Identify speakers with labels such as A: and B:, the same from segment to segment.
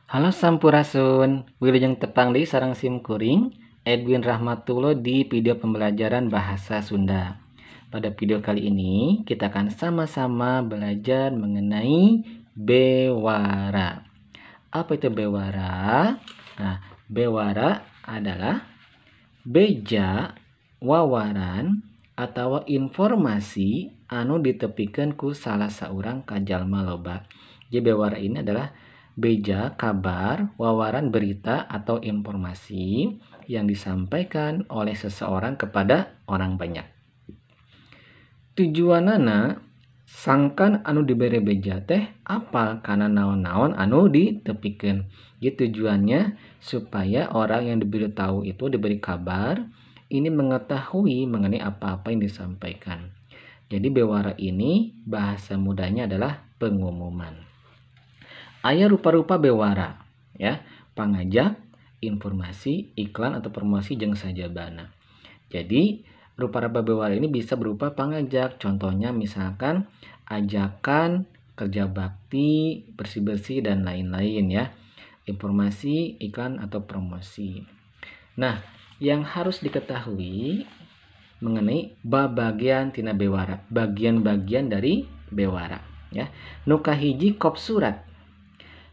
A: Halo Sampurasun, Wilujeng tepang di sarang simkuring, Edwin Rahmatullah di video pembelajaran bahasa Sunda. Pada video kali ini, kita akan sama-sama belajar mengenai bewara. Apa itu bewara? Nah, bewara adalah beja, wawaran, atau informasi anu ditepikeun ku salah saurang kajalma loba. Jadi bewara ini adalah beja, kabar, wawaran, berita, atau informasi yang disampaikan oleh seseorang kepada orang banyak. Tujuanana sangkan anu dibere beja teh apal kana naon-naon anu ditepikeun. Jadi tujuannya supaya orang yang diberitahu itu diberi kabar ini mengetahui mengenai apa-apa yang disampaikan. Jadi bewara ini bahasa mudanya adalah pengumuman. Aya rupa-rupa bewara, ya, pangajak, informasi, iklan atau promosi jeung sajabana. Jadi rupa-rupa bewara ini bisa berupa pangajak, contohnya misalkan ajakan kerja bakti, bersih-bersih dan lain-lain ya. Informasi, iklan atau promosi. Nah, yang harus diketahui mengenai bagian tina bewara, bagian-bagian dari bewara ya. Nu kahiji kop surat.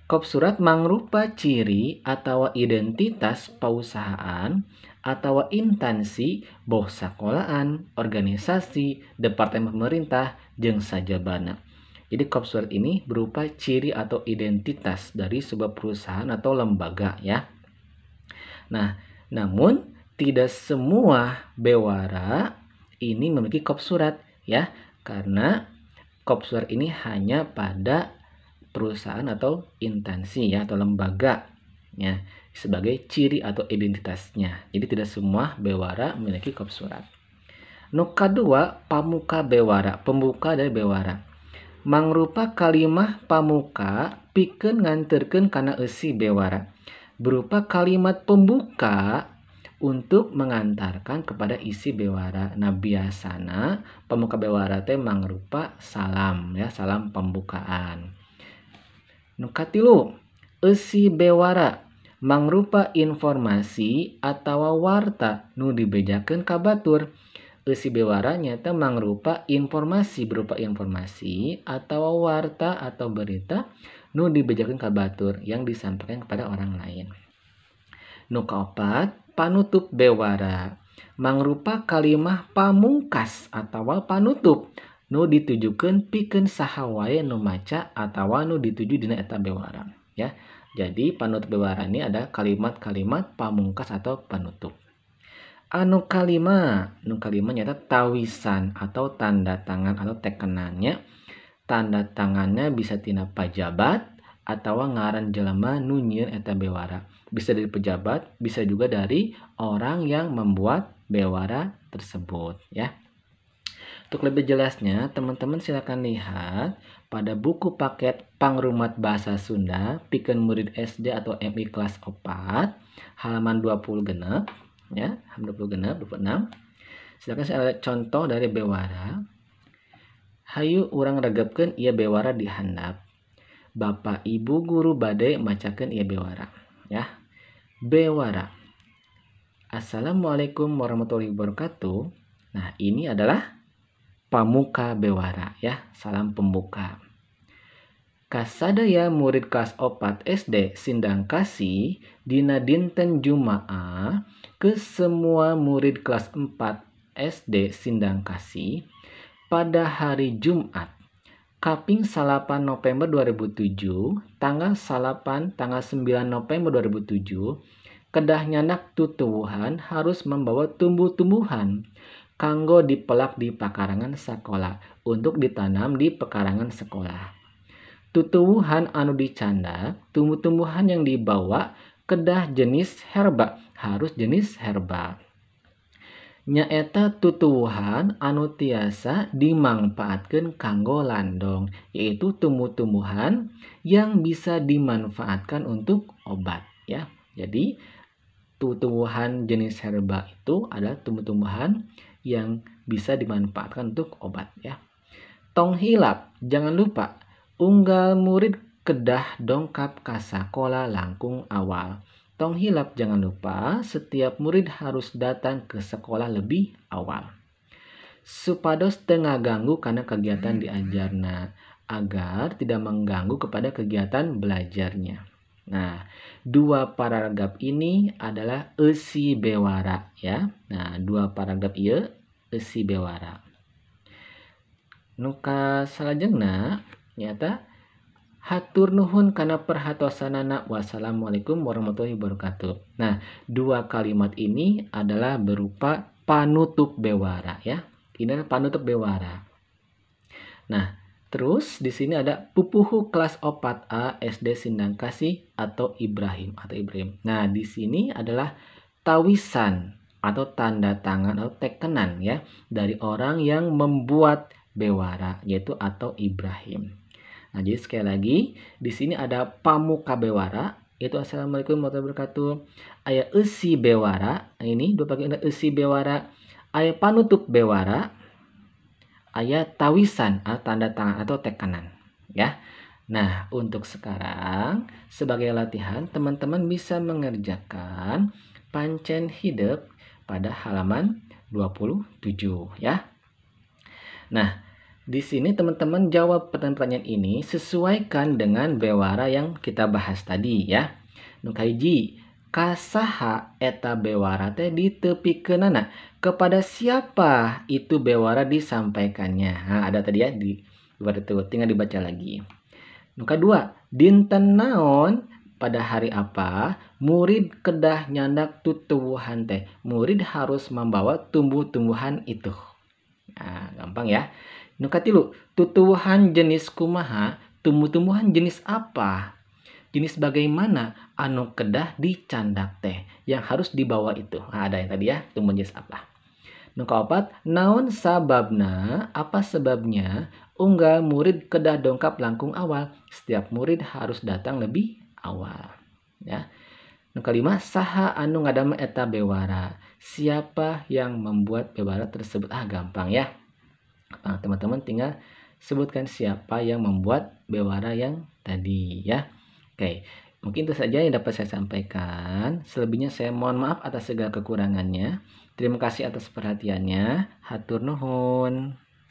A: Kop surat mangrupa ciri atau identitas perusahaan atau instansi boh sakolahan, organisasi, departemen pemerintah, jeung sajabana. Jadi kop surat ini berupa ciri atau identitas dari sebuah perusahaan atau lembaga ya. Nah, namun tidak semua bewara ini memiliki kop surat ya, karena kop surat ini hanya pada perusahaan atau instansi ya atau lembaga ya sebagai ciri atau identitasnya. Jadi tidak semua bewara memiliki kop surat. Nu kadua pamuka bewara, pembuka dari bewara. Mangrupa kalimah pamuka pikeun nganterkeun kana eusi bewara. Berupa kalimat pembuka untuk mengantarkan kepada isi bewara. Nah, biasana pemuka bewara teh mangrupa salam ya, salam pembukaan. Nu katilu, eusi bewara mangrupa informasi atau warta nu dibejakeun ka batur. Eusi bewara nyata mangrupa informasi berupa informasi atau warta atau berita nu dibejakeun ka batur yang disampaikan kepada orang lain. Nu kaopat, panutup bewara mangrupa kalimah pamungkas atau panutup nu ditujukeun pikeun saha wae nu maca atawa nu dituju dina eta bewara ya. Jadi panutup bewara ini ada kalimat-kalimat pamungkas atau penutup. Nu kalima nyata tawisan atau tanda tangan atau tekenannya. Tanda tangannya bisa tina pejabat atau ngaran jelema nu nyieun eta bewara. Bisa dari pejabat, bisa juga dari orang yang membuat bewara tersebut ya. Untuk lebih jelasnya, teman-teman silakan lihat pada buku paket Pangrumat Bahasa Sunda pikeun murid SD atau MI kelas 4 halaman 20 genep ya, halaman 20 genep 26. Silakan saya lihat contoh dari bewara. Hayu urang regepkeun ieu bewara di handap. Bapak Ibu guru bade macakeun ieu bewara ya. Bewara. Assalamualaikum warahmatullahi wabarakatuh. Nah, ini adalah pamuka bewara ya, salam pembuka. Kasadaya murid kelas 4 SD Sindang Kasih dina dinten Jumaah ke semua murid kelas 4 SD Sindang Kasih pada hari Jumat kaping 8 November 2007 tanggal 9 November 2007 kedah nyanak tutuwuhan harus membawa tumbuh-tumbuhan kanggo dipelak di pekarangan sekolah untuk ditanam di pekarangan sekolah. Tutuwuhan anu dicanda, tumbuh-tumbuhan yang dibawa kedah jenis herba, harus jenis herba. Nyaeta tutuwuhan anu tiasa dimangpaatkeun kanggo landong, yaitu tumbuh-tumbuhan yang bisa dimanfaatkan untuk obat ya. Jadi tumbuhan jenis herba itu adalah tumbuh-tumbuhan yang bisa dimanfaatkan untuk obat ya. Tong hilap, jangan lupa unggal murid kedah dongkap ka sakola langkung awal. Tong hilap jangan lupa setiap murid harus datang ke sekolah lebih awal. Supados tengah ganggu karena kegiatan diajarna agar tidak mengganggu kepada kegiatan belajarnya. Nah, dua paragraf ini adalah eusi bewara ya. Nah, dua paragraf ieu eusi bewara. Nuka salajengna nyata hatur nuhun kana perhatosanana. Wassalamualaikum warahmatullahi wabarakatuh. Nah, dua kalimat ini adalah berupa panutup bewara ya. Ini adalah panutup bewara. Nah, terus di sini ada pupuhu kelas 4A SD Sindang Kasih atau Ibrahim. Nah, di sini adalah tawisan atau tanda tangan atau tekenan ya dari orang yang membuat bewara yaitu atau Ibrahim. Nah, jadi sekali lagi di sini ada pamuka bewara yaitu assalamualaikum warahmatullahi wabarakatuh. Aya eusi bewara. Nah, ini dua bagian eusi bewara. Aya panutup bewara. Aya tawisan atau tanda tangan atau tekanan ya. Nah, untuk sekarang sebagai latihan teman-teman bisa mengerjakan pancen hidup pada halaman 27 ya. Nah, di sini teman-teman jawab pertanyaan ini sesuaikan dengan bewara yang kita bahas tadi ya. Nu kahiji, kasaha eta bewara teh ditepikeunana? Kepada siapa itu bewara disampaikannya? Nah, ada tadi ya di luar itu, tinggal dibaca lagi. Nu kadua, dinten naon pada hari apa murid kedah nyandak tutuwuhan teh? Murid harus membawa tumbuh-tumbuhan itu. Nah, gampang ya. Nu katilu, tutuwuhan jenis kumaha? Tumbuh-tumbuhan jenis apa? Jenis bagaimana anu kedah dicandak teh yang harus dibawa itu. Nah, ada yang tadi ya, tumbuh jenis apa. Nu kaopat, naon sababna? Apa sebabnya? Unggal murid kedah dongkap langkung awal. Setiap murid harus datang lebih awal. Ya. Nu kalima, saha anu ngadama eta bewara? Siapa yang membuat bewara tersebut? Gampang ya. Nah, teman-teman tinggal sebutkan siapa yang membuat bewara yang tadi ya. Oke, mungkin itu saja yang dapat saya sampaikan. Selebihnya saya mohon maaf atas segala kekurangannya. Terima kasih atas perhatiannya. Hatur nuhun.